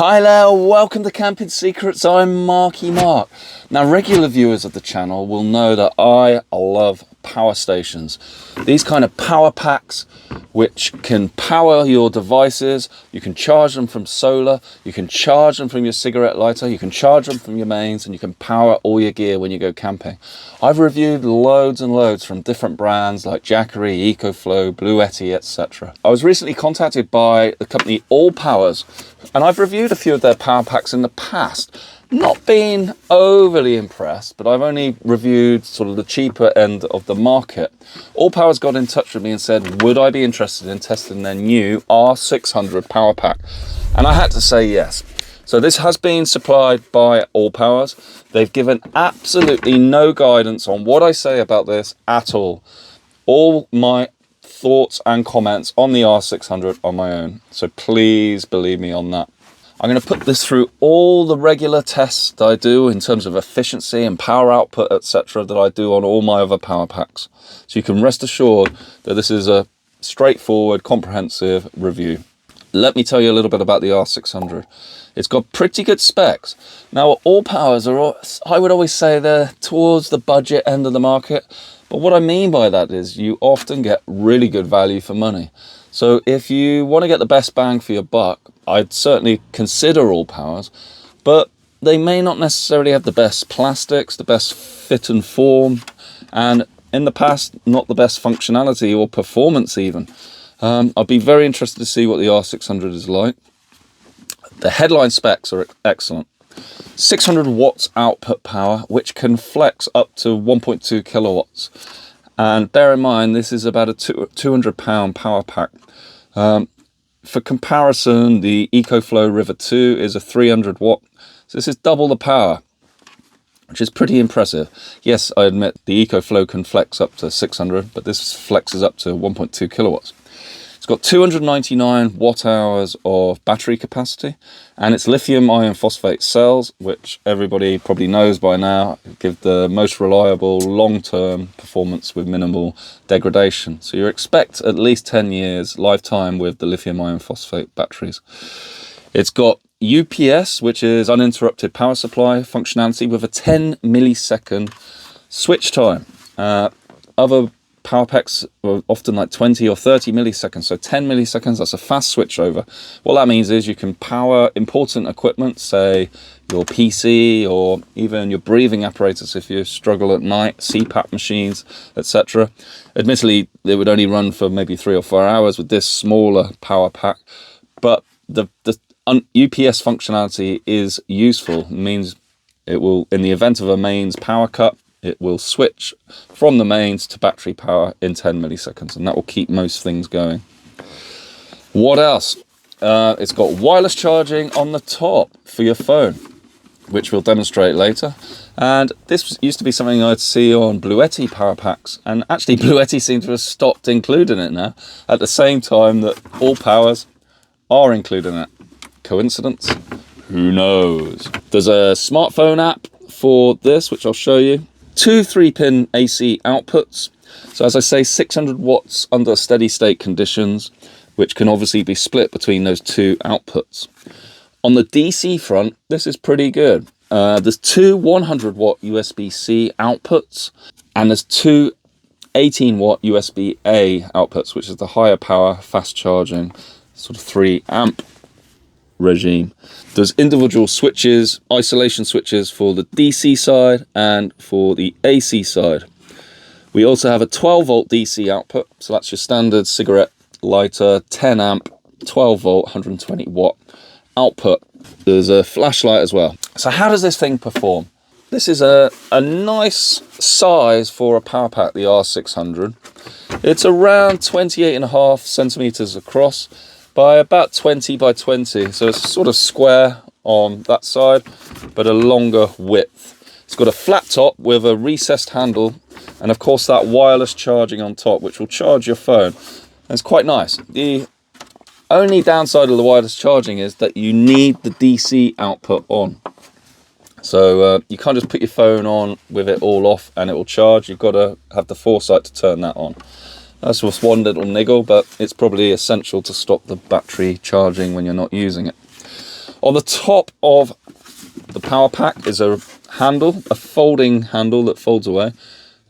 Hi there, welcome to Camping Secrets. I'm Marky Mark. Now, regular viewers of the channel will know that I love power stations. These kind of power packs which can power your devices. You can charge them from solar, you can charge them from your cigarette lighter, you can charge them from your mains, and you can power all your gear when you go camping. I've reviewed loads and loads from different brands like Jackery, EcoFlow, Bluetti, etc. I was recently contacted by the company AllPowers, and I've reviewed a few of their power packs in the past. Not been overly impressed, but I've only reviewed sort of the cheaper end of the market. AllPowers got in touch with me and said, would I be interested in testing their new R600 power pack? And I had to say yes. So this has been supplied by AllPowers. They've given absolutely no guidance on what I say about this at all. All my thoughts and comments on the R600 are my own. So please believe me on that. I'm going to put this through all the regular tests that I do in terms of efficiency and power output, etc., that I do on all my other power packs. So you can rest assured that this is a straightforward, comprehensive review. Let me tell you a little bit about the R600. It's got pretty good specs. Now, AllPowers are, I would always say, they're towards the budget end of the market. But what I mean by that is you often get really good value for money. So if you want to get the best bang for your buck, I'd certainly consider AllPowers, but they may not necessarily have the best plastics, the best fit and form, and in the past, not the best functionality or performance even. I'd be very interested to see what the R600 is like. The headline specs are excellent. 600 watts output power, which can flex up to 1.2 kilowatts. And bear in mind, this is about a 200-pound power pack. For comparison, the EcoFlow River 2 is a 300 watt. So this is double the power, which is pretty impressive. Yes, I admit the EcoFlow can flex up to 600, but this flexes up to 1.2 kilowatts. It's got 299 watt hours of battery capacity, and it's lithium iron phosphate cells, which everybody probably knows by now, give the most reliable long-term performance with minimal degradation. So you expect at least 10 years lifetime with the lithium iron phosphate batteries. It's got UPS, which is uninterrupted power supply functionality, with a 10 millisecond switch time. Other power packs are often like 20 or 30 milliseconds, so 10 milliseconds, that's a fast switch over. What that means is you can power important equipment, say your PC or even your breathing apparatus if you struggle at night, CPAP machines, etc. Admittedly, they would only run for maybe 3 or 4 hours with this smaller power pack, but the UPS functionality is useful. It means it will, in the event of a mains power cut, it will switch from the mains to battery power in 10 milliseconds, and that will keep most things going. What else? It's got wireless charging on the top for your phone, which we'll demonstrate later. And this used to be something I'd see on Bluetti power packs, and actually Bluetti seem to have stopped including it now, at the same time that AllPowers are including it. Coincidence? Who knows? There's a smartphone app for this, which I'll show you. 2 3-pin AC outputs. So as I say, 600 watts under steady state conditions, which can obviously be split between those 2 outputs. On the DC front, this is pretty good. There's 2 100 watt USB-C outputs, and there's 2 18 watt USB-A outputs, which is the higher power, fast charging, sort of 3 amp regime. There's individual switches, isolation switches for the DC side and for the AC side. We also have a 12 volt DC output, so that's your standard cigarette lighter, 10 amp, 12 volt, 120 watt output. There's a flashlight as well. So how does this thing perform? This is a nice size for a power pack, the R600. It's around 28.5 centimeters across by about 20 by 20, so it's sort of square on that side, but a longer width. It's got a flat top with a recessed handle, and of course that wireless charging on top, which will charge your phone. And it's quite nice. The only downside of the wireless charging is that you need the DC output on. So you can't just put your phone on with it all off and it will charge. You've got to have the foresight to turn that on. That's just one little niggle, but it's probably essential to stop the battery charging when you're not using it. On the top of the power pack is a handle, a folding handle that folds away.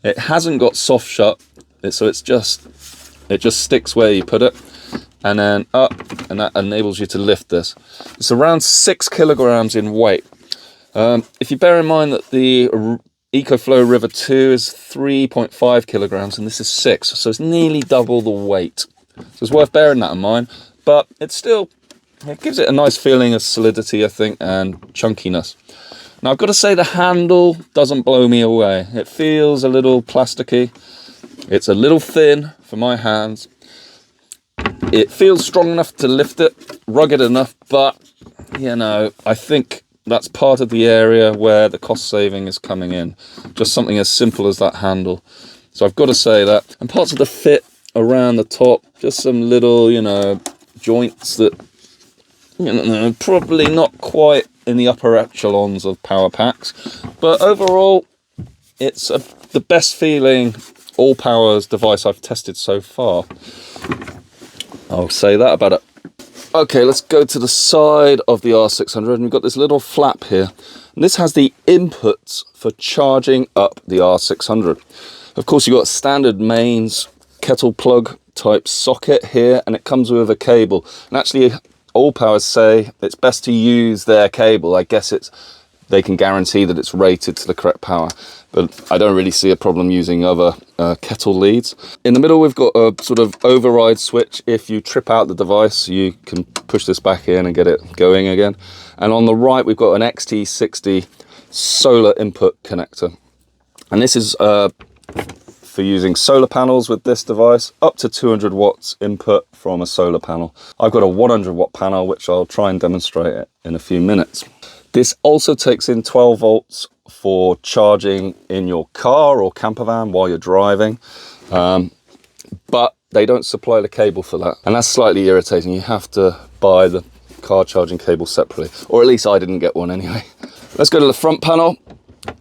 It hasn't got soft shut, so it just sticks where you put it, and then up, and that enables you to lift this. It's around 6 kilograms in weight. If you bear in mind that the EcoFlow River 2 is 3.5 kilograms and this is 6, so it's nearly double the weight. So it's worth bearing that in mind, but it gives it a nice feeling of solidity, I think, and chunkiness. Now I've got to say the handle doesn't blow me away. It feels a little plasticky. It's a little thin for my hands. It feels strong enough to lift it, rugged enough, but you know, I think that's part of the area where the cost saving is coming in. Just something as simple as that handle. So I've got to say that. And parts of the fit around the top, just some little, you know, joints that, you know, probably not quite in the upper echelons of power packs. But overall, it's the best feeling AllPowers device I've tested so far. I'll say that about it. Okay, let's go to the side of the R600, and we've got this little flap here. And this has the inputs for charging up the R600. Of course, you've got a standard mains kettle plug type socket here, and it comes with a cable. And actually, AllPowers say it's best to use their cable. I guess they can guarantee that it's rated to the correct power, but I don't really see a problem using other kettle leads. In the middle, we've got a sort of override switch. If you trip out the device, you can push this back in and get it going again. And on the right, we've got an XT60 solar input connector. And this is for using solar panels with this device, up to 200 watts input from a solar panel. I've got a 100 watt panel, which I'll try and demonstrate it in a few minutes. This also takes in 12 volts for charging in your car or camper van while you're driving, but they don't supply the cable for that, and that's slightly irritating. You have to buy the car charging cable separately, or at least I didn't get one anyway. Let's go to the front panel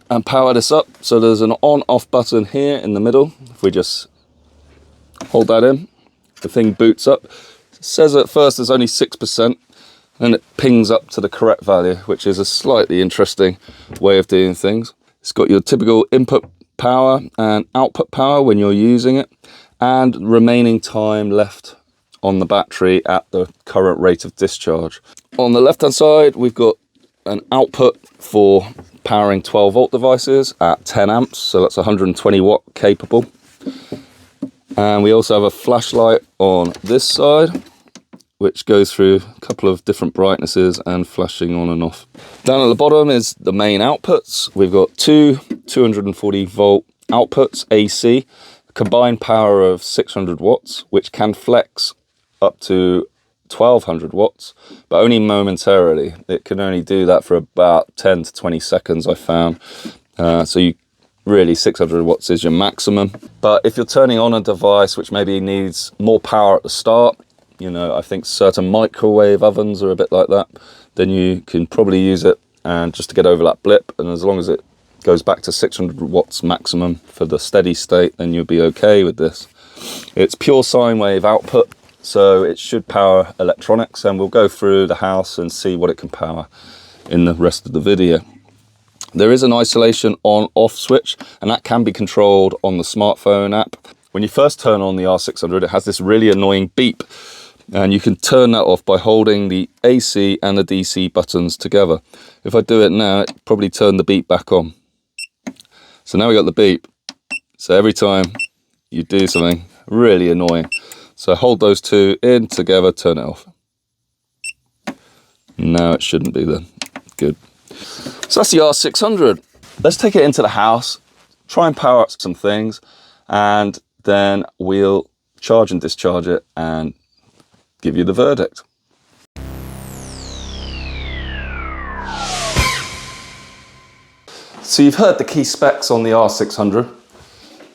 and power this up. So there's an on-off button here in the middle. If we just hold that in, the thing boots up. It says at first there's only 6%. And it pings up to the correct value, which is a slightly interesting way of doing things. It's got your typical input power and output power when you're using it, and remaining time left on the battery at the current rate of discharge. On the left hand side, we've got an output for powering 12 volt devices at 10 amps, so that's 120 watt capable. And we also have a flashlight on this side, which goes through a couple of different brightnesses and flashing on and off. Down at the bottom is the main outputs. We've got two 240 volt outputs, AC, a combined power of 600 watts, which can flex up to 1200 watts, but only momentarily. It can only do that for about 10 to 20 seconds, I found. So you really 600 watts is your maximum. But if you're turning on a device which maybe needs more power at the start, you know, I think certain microwave ovens are a bit like that, then you can probably use it and just to get over that blip. And as long as it goes back to 600 watts maximum for the steady state, then you'll be okay with this. It's pure sine wave output, so it should power electronics, and we'll go through the house and see what it can power in the rest of the video. There is an isolation on-off switch, and that can be controlled on the smartphone app. When you first turn on the R600, it has this really annoying beep. And you can turn that off by holding the AC and the DC buttons together. If I do it now, it probably turned the beep back on. So now we got the beep. So every time you do something, really annoying. So hold those two in together, turn it off. Now it shouldn't be then. Good. So that's the R600. Let's take it into the house, try and power up some things, and then we'll charge and discharge it and give you the verdict. So you've heard the key specs on the R600.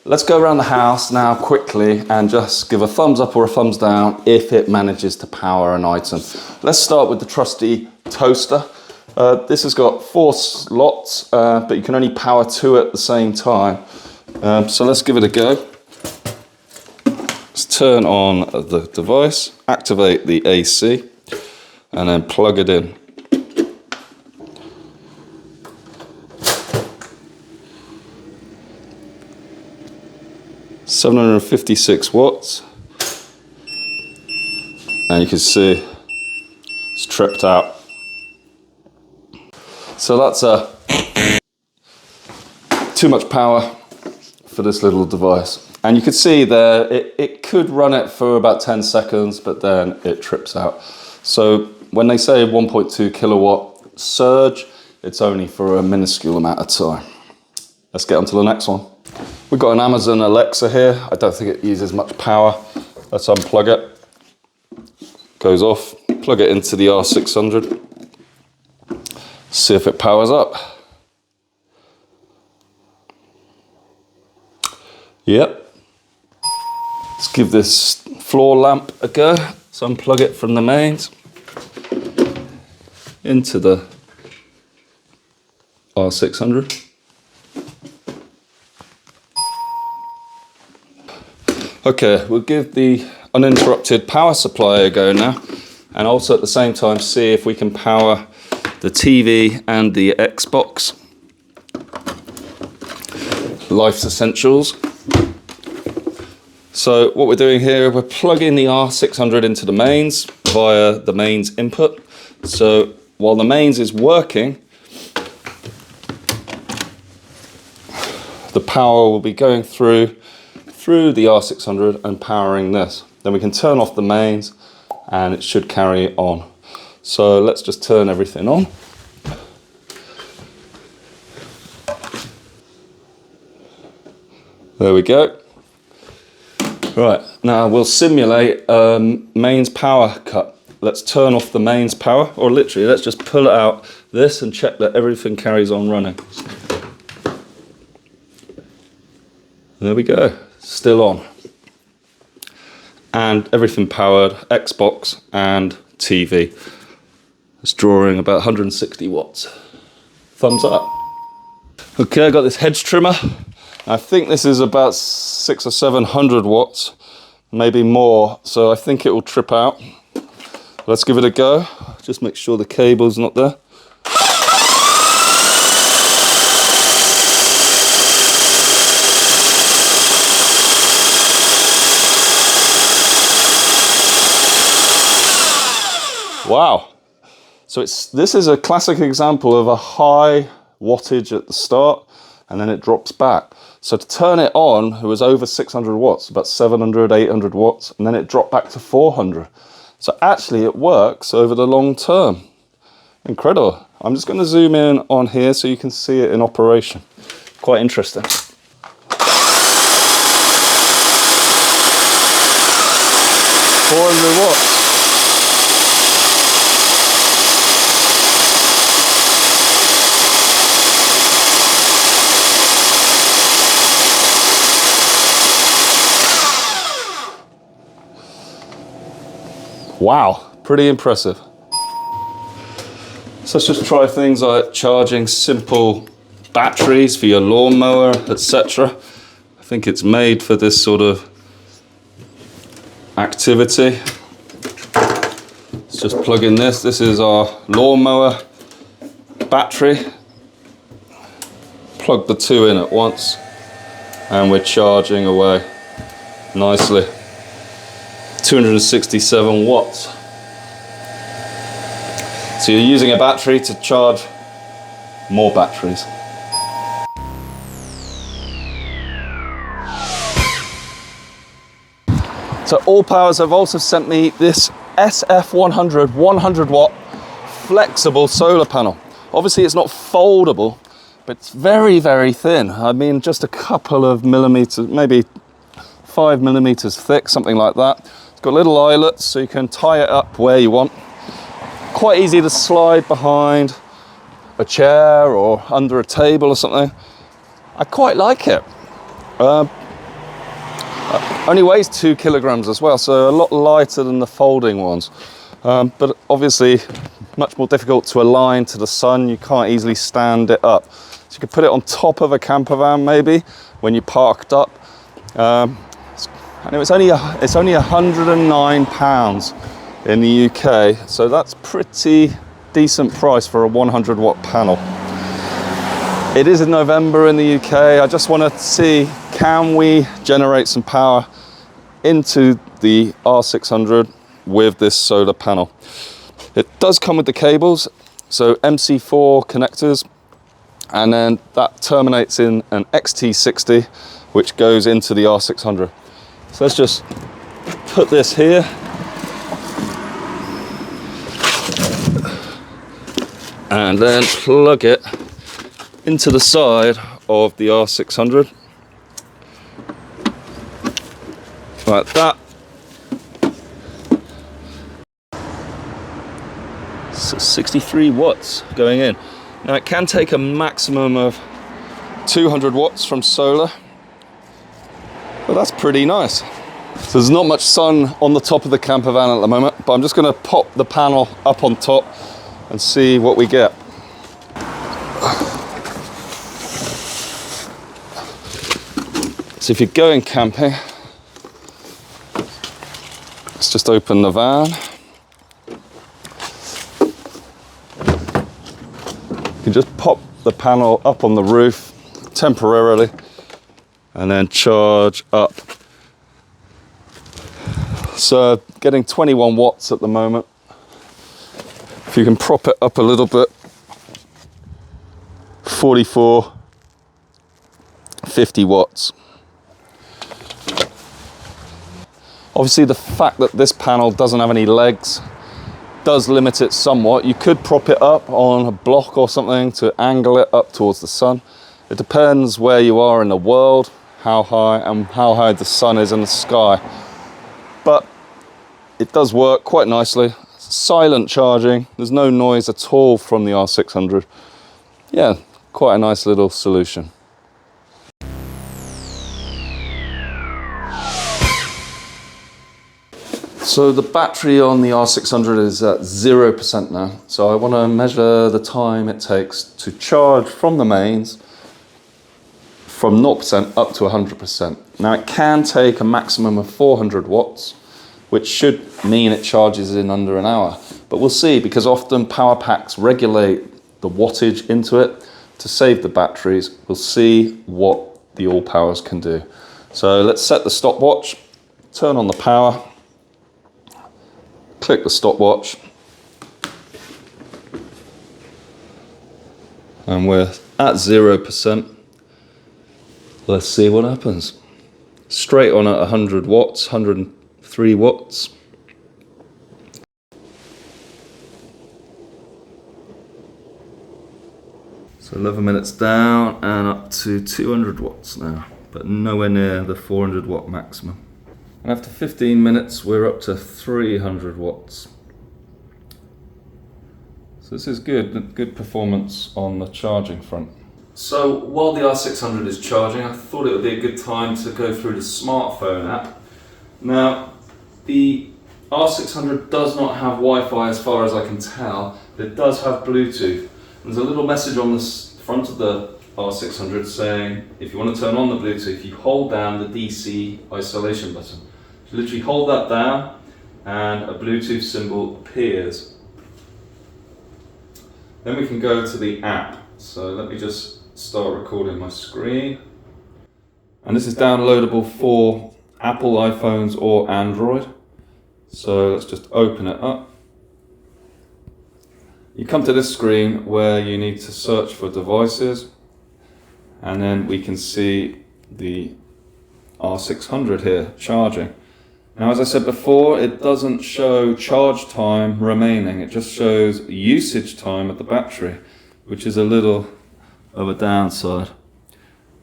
Let's go around the house now quickly and just give a thumbs up or a thumbs down if it manages to power an item. Let's start with the trusty toaster. This has got 4 slots, but you can only power 2 at the same time. So let's give it a go. Let's turn on the device, activate the AC, and then plug it in. 756 watts. And you can see it's tripped out. So that's too much power for this little device. And you can see there, it could run it for about 10 seconds, but then it trips out. So when they say 1.2 kilowatt surge, it's only for a minuscule amount of time. Let's get on to the next one. We've got an Amazon Alexa here. I don't think it uses much power. Let's unplug it. Goes off, plug it into the R600. See if it powers up. Yep. Let's give this floor lamp a go. Let's unplug it from the mains into the R600. Okay, we'll give the uninterrupted power supply a go now, and also at the same time see if we can power the TV and the Xbox. Life's essentials. So what we're doing here, we're plugging the R600 into the mains via the mains input. So while the mains is working, the power will be going through the R600 and powering this. Then we can turn off the mains and it should carry on. So let's just turn everything on. There we go. Right, now we'll simulate mains power cut. Let's turn off the mains power, or literally let's just pull it out this and check that everything carries on running. There we go, still on. And everything powered, Xbox and TV. It's drawing about 160 watts. Thumbs up. Okay, I got this hedge trimmer. I think this is about 600 or 700 watts, maybe more, so I think it will trip out. Let's give it a go. Just make sure the cable's not there. Wow. So this is a classic example of a high wattage at the start, and then it drops back. So to turn it on, it was over 600 watts, about 700, 800 watts, and then it dropped back to 400. So actually it works over the long term. Incredible. I'm just going to zoom in on here so you can see it in operation. Quite interesting. 400 watts. Wow, pretty impressive. So let's just try things like charging simple batteries for your lawnmower, etc. I think it's made for this sort of activity. Let's just plug in this. This is our lawnmower battery. Plug the two in at once and we're charging away nicely. 267 watts. So you're using a battery to charge more batteries. So AllPowers have also sent me this SF100 100 watt flexible solar panel. Obviously it's not foldable, but it's very, very thin. I mean, just a couple of millimeters, maybe 5 millimeters thick, something like that. It's got little eyelets so you can tie it up where you want. Quite easy to slide behind a chair or under a table or something. I quite like it. Only weighs 2 kilograms as well, so a lot lighter than the folding ones. But obviously much more difficult to align to the sun. You can't easily stand it up. So you could put it on top of a camper van maybe when you're parked up. And it's only £109 in the UK, so that's pretty decent price for a 100 watt panel. It is in November in the UK. I just want to see, can we generate some power into the R600 with this solar panel. It does come with the cables, so MC4 connectors, and then that terminates in an XT60, which goes into the R600. So let's just put this here. And then plug it into the side of the R600. Like that. So 63 watts going in. Now it can take a maximum of 200 watts from solar, but that's pretty nice. So there's not much sun on the top of the camper van at the moment, but I'm just going to pop the panel up on top and see what we get. So if you're going camping, let's just open the van. You can just pop the panel up on the roof temporarily and then charge up. So getting 21 watts at the moment. If you can prop it up a little bit, 44, 50 watts. Obviously the fact that this panel doesn't have any legs does limit it somewhat. You could prop it up on a block or something to angle it up towards the sun. It depends where you are in the world, how high the sun is in the sky. But it does work quite nicely. Silent charging, there's no noise at all from the R600. Yeah, quite a nice little solution. So the battery on the R600 is at 0% now. So I want to measure the time it takes to charge from the mains from 0% up to 100%. Now it can take a maximum of 400 watts, which should mean it charges in under an hour. But we'll see, because often power packs regulate the wattage into it to save the batteries. We'll see what the AllPowers can do. So let's set the stopwatch, turn on the power, click the stopwatch, and we're at 0%. Let's see what happens. Straight on at 100 watts, 103 watts. So 11 minutes down and up to 200 watts now, but nowhere near the 400 watt maximum. And after 15 minutes, we're up to 300 watts. So this is good performance on the charging front. So while the R600 is charging, I thought it would be a good time to go through the smartphone app. Now, the R600 does not have Wi-Fi as far as I can tell, but it does have Bluetooth. There's a little message on the front of the R600 saying, if you want to turn on the Bluetooth, you hold down the DC isolation button. You literally hold that down and a Bluetooth symbol appears. Then we can go to the app. So let me just start recording my screen. And this is downloadable for Apple iPhones or Android. So let's just open it up. You come to this screen where you need to search for devices, and then we can see the R600 here charging. Now, as I said before, it doesn't show charge time remaining, it just shows usage time of the battery, which is a little of a downside.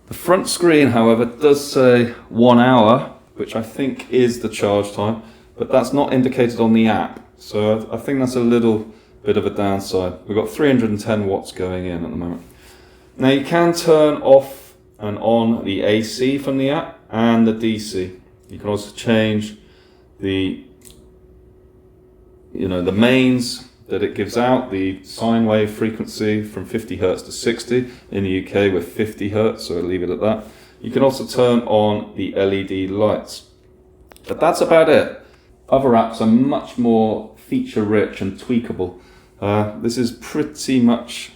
The front screen, however, does say 1 hour, which I think is the charge time, but that's not indicated on the app. So I think that's a little bit of a downside. We've got 310 watts going in at the moment. Now you can turn off and on the AC from the app and the DC. You can also change the mains that it gives out, the sine wave frequency from 50 Hertz to 60. In the UK we're 50 Hertz, so I'll leave it at that. You can also turn on the LED lights. But that's about it. Other apps are much more feature rich and tweakable. This is pretty much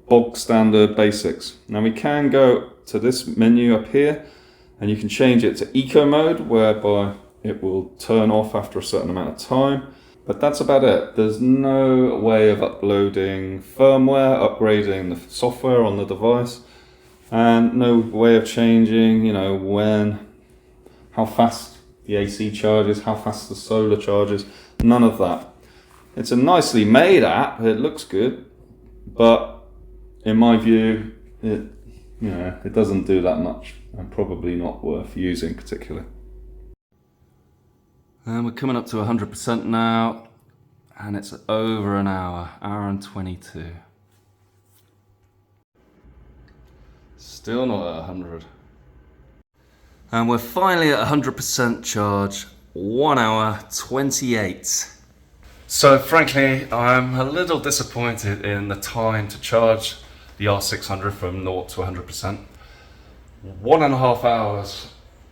bog standard basics. Now we can go to this menu up here and you can change it to eco mode, whereby it will turn off after a certain amount of time. But that's about it. There's no way of uploading firmware, upgrading the software on the device, and no way of changing, you know, how fast the AC charges, how fast the solar charges, none of that. It's a nicely made app, it looks good, but in my view, it doesn't do that much, and probably not worth using particularly. And we're coming up to 100% now, and it's over an hour and 22. Still not at 100. And we're finally at 100% charge, 1 hour 28. So frankly, I'm a little disappointed in the time to charge the R600 from 0 to 100%. 1.5 hours.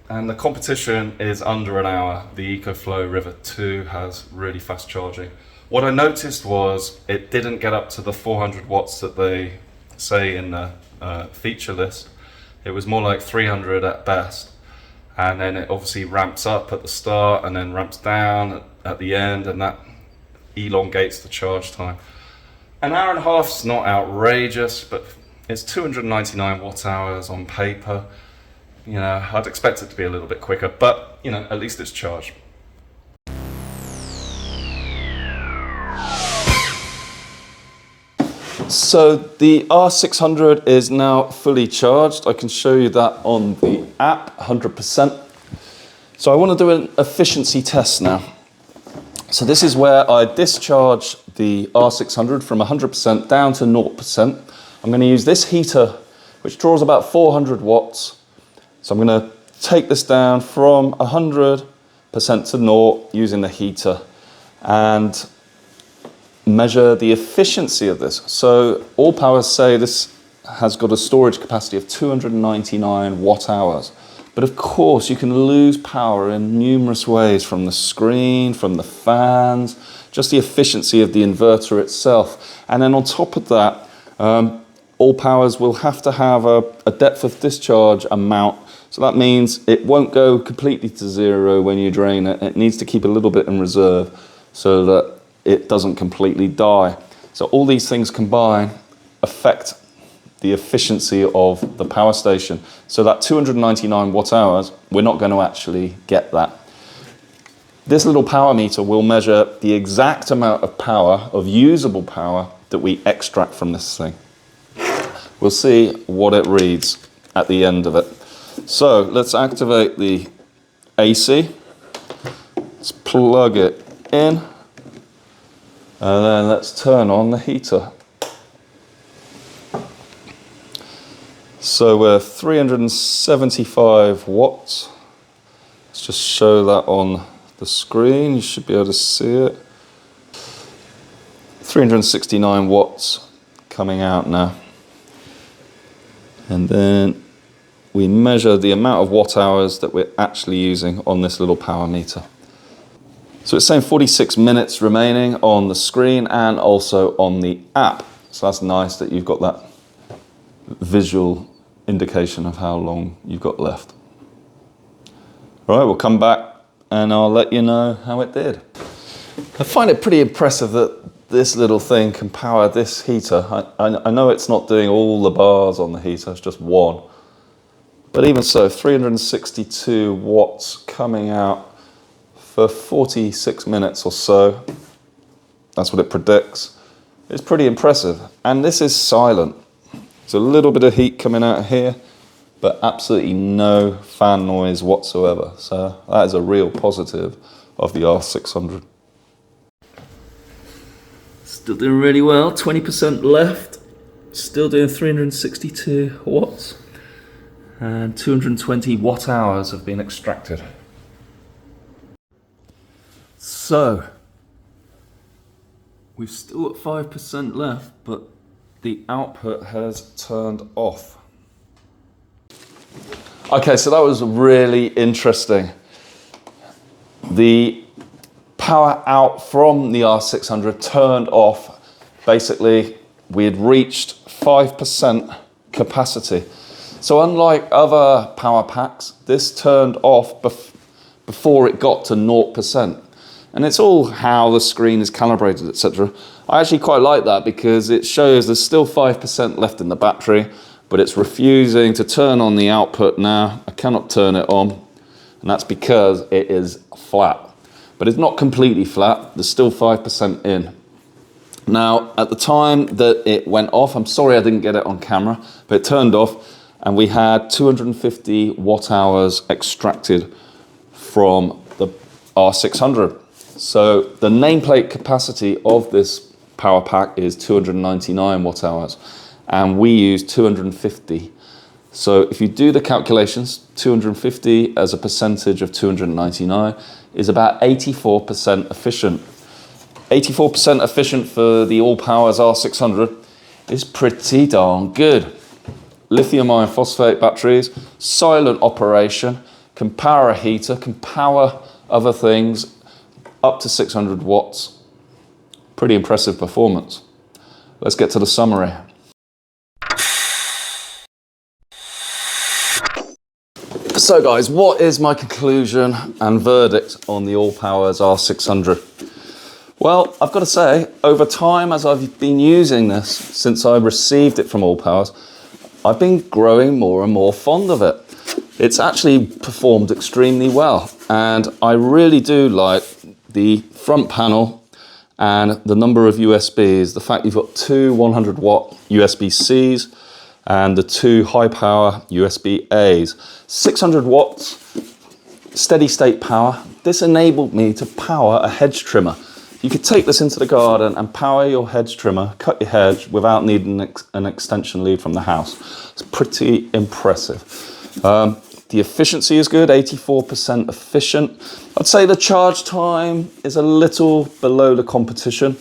And the competition is under an hour. The EcoFlow River 2 has really fast charging. What I noticed was it didn't get up to the 400 watts that they say in the feature list. It was more like 300 at best. And then it obviously ramps up at the start and then ramps down at the end, and that elongates the charge time. An hour and a half is not outrageous, but it's 299 watt hours on paper. You know, I'd expect it to be a little bit quicker, but you know, at least it's charged. So the R600 is now fully charged. I can show you that on the app, 100%. So I want to do an efficiency test now. So this is where I discharge the R600 from 100% down to 0%. I'm going to use this heater, which draws about 400 watts. So I'm going to take this down from 100% to 0 using the heater and measure the efficiency of this. So AllPowers say this has got a storage capacity of 299 watt hours. But of course you can lose power in numerous ways, from the screen, from the fans, just the efficiency of the inverter itself. And then on top of that, AllPowers will have to have a depth of discharge amount. So that means it won't go completely to zero when you drain it. It needs to keep a little bit in reserve so that it doesn't completely die. So all these things combined affect the efficiency of the power station. So that 299 watt hours, we're not going to actually get that. This little power meter will measure the exact amount of power, of usable power, that we extract from this thing. We'll see what it reads at the end of it. So let's activate the AC. Let's plug it in. And then let's turn on the heater. So we're 375 watts. Let's just show that on the screen. You should be able to see it. 369 watts coming out now. And then we measure the amount of watt hours that we're actually using on this little power meter. So it's saying 46 minutes remaining on the screen and also on the app. So that's nice that you've got that visual indication of how long you've got left. All right, we'll come back and I'll let you know how it did. I find it pretty impressive that this little thing can power this heater. I know it's not doing all the bars on the heater, it's just one. But even so, 362 watts coming out for 46 minutes or so. That's what it predicts. It's pretty impressive. And this is silent. There's a little bit of heat coming out of here, but absolutely no fan noise whatsoever. So that is a real positive of the R600. Still doing really well, 20% left. Still doing 362 watts. And 220 watt hours have been extracted. So, we've still got 5% left, but the output has turned off. Okay, so that was really interesting. The power out from the R600 turned off. Basically, we had reached 5% capacity. So unlike other power packs, this turned off before it got to 0%. And it's all how the screen is calibrated, etc. I actually quite like that because it shows there's still 5% left in the battery, but it's refusing to turn on the output now. I cannot turn it on, and that's because it is flat. But it's not completely flat, there's still 5% in. Now, at the time that it went off, I'm sorry I didn't get it on camera, but it turned off, and we had 250 watt hours extracted from the R600. So the nameplate capacity of this power pack is 299 watt hours, and we use 250. So if you do the calculations, 250 as a percentage of 299 is about 84% efficient. 84% efficient for the AllPowers R600 is pretty darn good. Lithium iron phosphate batteries, silent operation, can power a heater, can power other things, up to 600 watts. Pretty impressive performance. Let's get to the summary. So guys, what is my conclusion and verdict on the AllPowers R600? Well, I've got to say, over time as I've been using this, since I received it from AllPowers, I've been growing more and more fond of it. It's actually performed extremely well, and I really do like the front panel and the number of USBs, the fact you've got two 100 watt USB-Cs and the two high power USB-As. 600 watts, steady state power. This enabled me to power a hedge trimmer. You could take this into the garden and power your hedge trimmer, cut your hedge without needing an extension lead from the house. It's pretty impressive. The efficiency is good, 84% efficient. I'd say the charge time is a little below the competition.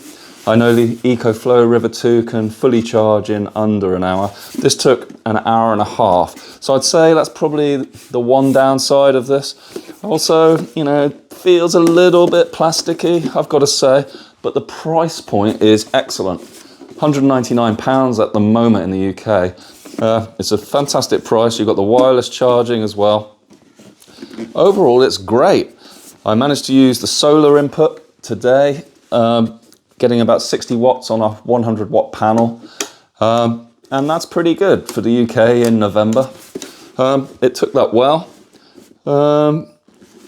I know the EcoFlow River 2 can fully charge in under an hour. This took an hour and a half. So I'd say that's probably the one downside of this. Also, you know, feels a little bit plasticky, I've got to say, but the price point is excellent. £199 at the moment in the UK. It's a fantastic price. You've got the wireless charging as well. Overall, it's great. I managed to use the solar input today, getting about 60 watts on a 100 watt panel. And that's pretty good for the UK in November. It took that well.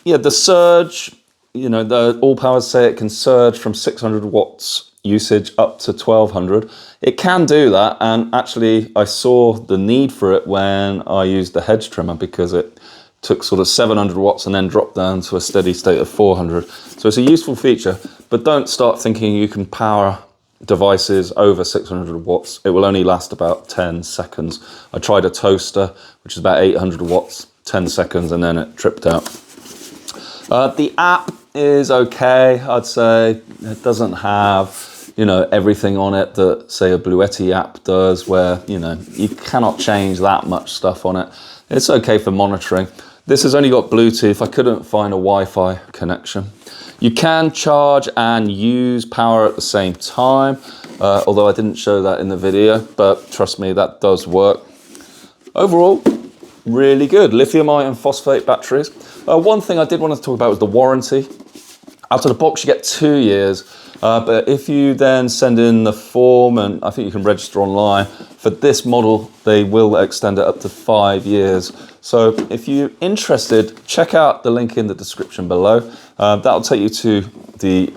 Yeah, the surge, you know, the AllPowers say it can surge from 600 watts usage up to 1200. It can do that, and actually I saw the need for it when I used the hedge trimmer because it took sort of 700 watts and then dropped down to a steady state of 400. So it's a useful feature, but don't start thinking you can power devices over 600 watts. It will only last about 10 seconds. I tried a toaster, which is about 800 watts, 10 seconds, and then it tripped out. The app is okay, I'd say. It doesn't have, you know, everything on it that, say, a Bluetti app does, where, you know, you cannot change that much stuff on it. It's okay for monitoring. This has only got Bluetooth. I couldn't find a Wi-Fi connection. You can charge and use power at the same time, although I didn't show that in the video, but trust me, that does work. Overall, really good. Lithium iron phosphate batteries. One thing I did want to talk about was the warranty. Out of the box, you get 2 years. But if you then send in the form, and I think you can register online, for this model, they will extend it up to 5 years. So if you're interested, check out the link in the description below. That'll take you to the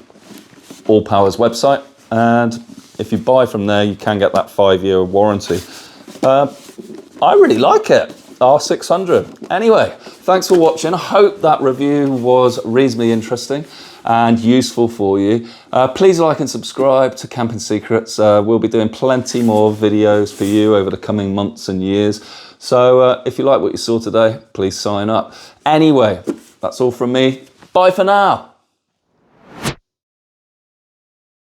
AllPowers website. And if you buy from there, you can get that 5-year warranty. I really like it. R600. Anyway, thanks for watching. I hope that review was reasonably interesting and useful for you. Please like and subscribe to Camping Secrets. We'll be doing plenty more videos for you over the coming months and years. So if you like what you saw today, please sign up. Anyway, that's all from me. Bye for now.